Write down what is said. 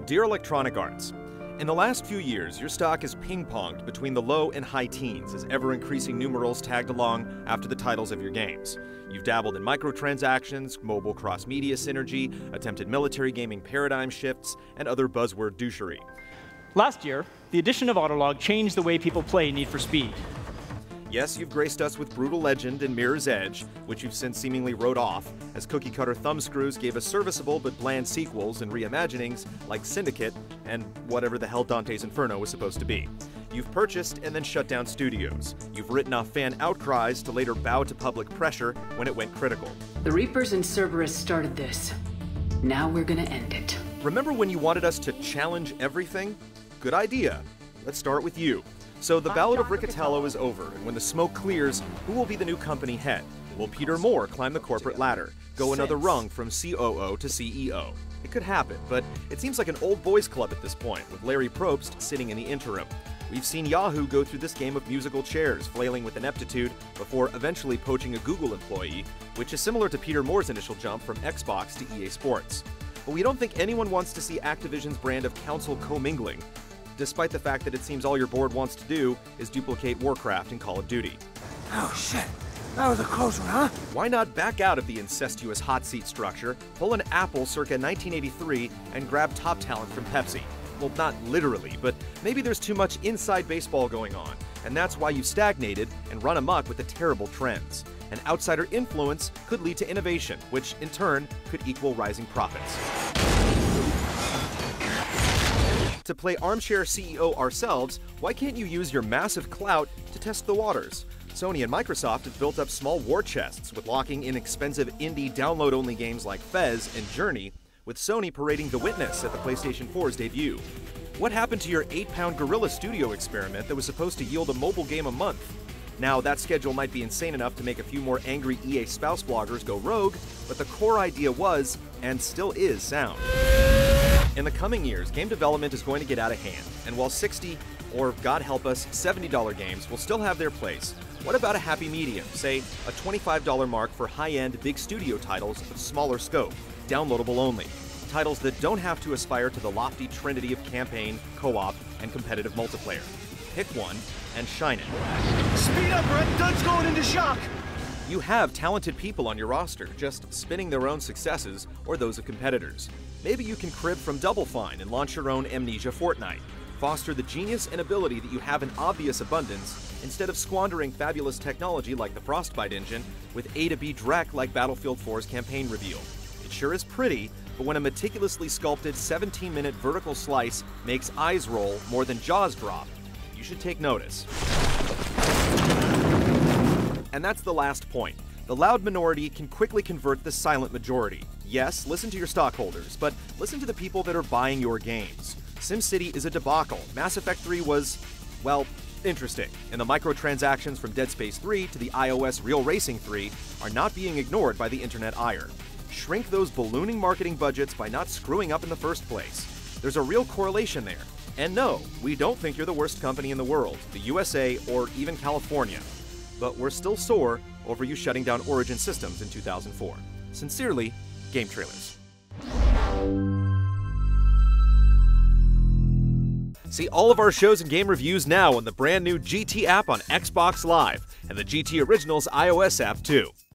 Dear Electronic Arts, in the last few years, your stock has ping-ponged between the low and high teens as ever-increasing numerals tagged along after the titles of your games. You've dabbled in microtransactions, mobile cross-media synergy, attempted military gaming paradigm shifts, and other buzzword douchery. Last year, the addition of Autolog changed the way people play Need for Speed. Yes, you've graced us with Brutal Legend and Mirror's Edge, which you've since seemingly wrote off, as cookie-cutter thumbscrews gave us serviceable but bland sequels and reimaginings like Syndicate and whatever the hell Dante's Inferno was supposed to be. You've purchased and then shut down studios. You've written off fan outcries to later bow to public pressure when it went critical. The Reapers and Cerberus started this. Now we're gonna end it. Remember when you wanted us to challenge everything? Good idea. Let's start with you. So the Ballad of Riccatello is over, and when the smoke clears, who will be the new company head? Will Peter Moore climb the corporate ladder, go another rung from COO to CEO? It could happen, but it seems like an old boys club at this point, with Larry Probst sitting in the interim. We've seen Yahoo go through this game of musical chairs, flailing with ineptitude, before eventually poaching a Google employee, which is similar to Peter Moore's initial jump from Xbox to EA Sports. But we don't think anyone wants to see Activision's brand of council commingling, despite the fact that it seems all your board wants to do is duplicate Warcraft and Call of Duty. Oh shit, that was a close one, huh? Why not back out of the incestuous hot seat structure, pull an Apple circa 1983, and grab top talent from Pepsi? Well, not literally, but maybe there's too much inside baseball going on, and that's why you've stagnated and run amok with the terrible trends. An outsider influence could lead to innovation, which in turn could equal rising profits. To play armchair CEO ourselves, why can't you use your massive clout to test the waters? Sony and Microsoft have built up small war chests with locking inexpensive indie download-only games like Fez and Journey, with Sony parading The Witness at the PlayStation 4's debut. What happened to your 8-pound Guerrilla Studio experiment that was supposed to yield a mobile game a month? Now, that schedule might be insane enough to make a few more angry EA spouse bloggers go rogue, but the core idea was, and still is, sound. In the coming years, game development is going to get out of hand, and while $60, or God help us, $70 games will still have their place, what about a happy medium, say a $25 mark for high-end, big studio titles of smaller scope, downloadable only? Titles that don't have to aspire to the lofty trinity of campaign, co-op, and competitive multiplayer. Pick one and shine it. Speed up, Red Dud's going into shock! You have talented people on your roster, just spinning their own successes or those of competitors. Maybe you can crib from Double Fine and launch your own Amnesia Fortnite. Foster the genius and ability that you have in obvious abundance, instead of squandering fabulous technology like the Frostbite engine with A to B Drek like Battlefield 4's campaign reveal. It sure is pretty, but when a meticulously sculpted 17-minute vertical slice makes eyes roll more than jaws drop, you should take notice. And that's the last point. The loud minority can quickly convert the silent majority. Yes, listen to your stockholders, but listen to the people that are buying your games. SimCity is a debacle. Mass Effect 3 was, well, interesting. And the microtransactions from Dead Space 3 to the iOS Real Racing 3 are not being ignored by the internet ire. Shrink those ballooning marketing budgets by not screwing up in the first place. There's a real correlation there. And no, we don't think you're the worst company in the world, the USA, or even California. But we're still sore over you shutting down Origin Systems in 2004. Sincerely, GameTrailers. See all of our shows and game reviews now on the brand new GT app on Xbox Live, and the GT Originals iOS app too.